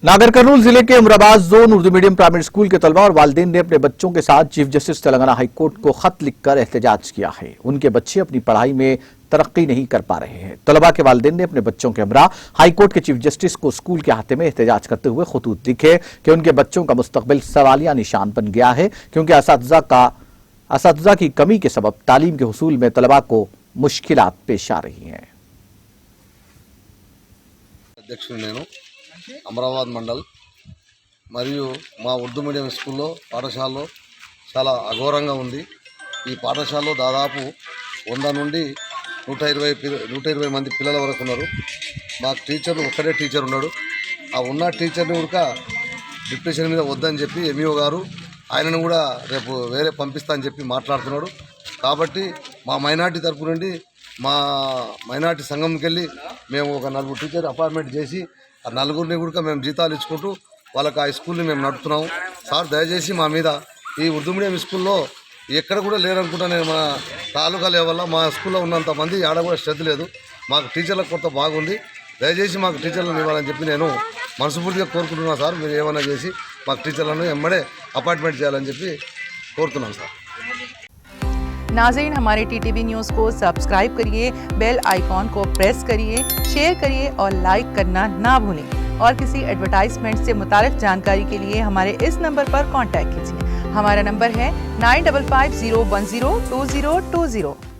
नागर कर्नूल जिले के Amrabad zone Urdu medium primary school के तलबा और वालिदैन ने अपने बच्चों के साथ चीफ जस्टिस तेलंगाना हाईकोर्ट को खत लिखकर एहतजाज किया है। उनके बच्चे अपनी पढ़ाई में तरक्की नहीं कर पा रहे हैं। तलबा के वालिदैन ने अपने बच्चों के हमरा हाईकोर्ट के चीफ जस्टिस को स्कूल के अहाते में एहतजाज करते हुए खतूत लिखे कि उनके बच्चों का मुस्तकबिल सवालिया निशान बन गया है, क्योंकि असातिज़ा की कमी के सबब तालीम के हुसूल में तलबा को मुश्किलात पेश आ रही हैं। అమరాబాద్ మండల్ మరియు మా ఉర్దూ మీడియం స్కూల్లో పాఠశాలలో చాలా అఘోరంగా ఉంది। ఈ పాఠశాలలో దాదాపు 100 నుండి 120 మంది పిల్లల వరకు ఉన్నారు। మాకు టీచర్ ఒక్కడే టీచర్ ఉన్నాడు। ఆ ఉన్న టీచర్ని కూడా డిప్రెషన్ మీద వద్దని చెప్పి ఎంఈఓ గారు ఆయనను కూడా రేపు వేరే పంపిస్తా అని చెప్పి మాట్లాడుతున్నాడు। కాబట్టి మా మైనార్టీ తరపు నుండి మా మైనార్టీ సంఘంకి వెళ్ళి మేము ఒక 4 టీచర్ అపాయింట్మెంట్ చేసి ఆ నలుగురిని కూడా మేము జీతాలు ఇచ్చుకుంటూ వాళ్ళకి ఆ స్కూల్ని మేము నడుపుతున్నాము। సార్ దయచేసి మా మీద ఈ ఉర్దూ మీడియం స్కూల్లో ఎక్కడ కూడా లేరనుకుంటా, నేను మా తాలూకా లెవెల్లో మా స్కూల్లో ఉన్నంత మంది ఆడ కూడా శ్రద్ధ లేదు। మాకు టీచర్ల కొరత బాగుంది, దయచేసి మాకు టీచర్లను ఇవ్వాలని చెప్పి నేను మనస్ఫూర్తిగా కోరుకుంటున్నాను। సార్ మీరు ఏమైనా చేసి మాకు టీచర్లను ఎమ్మడే అపాయింట్మెంట్ చేయాలని చెప్పి కోరుతున్నాను సార్। नाज़रीन, हमारे टीटीवी न्यूज़ को सब्सक्राइब करिए, बेल आइकॉन को प्रेस करिए, शेयर करिए और लाइक करना ना भूलें। और किसी एडवर्टाइजमेंट से मुताल्लिक़ जानकारी के लिए हमारे इस नंबर पर कांटेक्ट कीजिए। हमारा नंबर है 9550102020।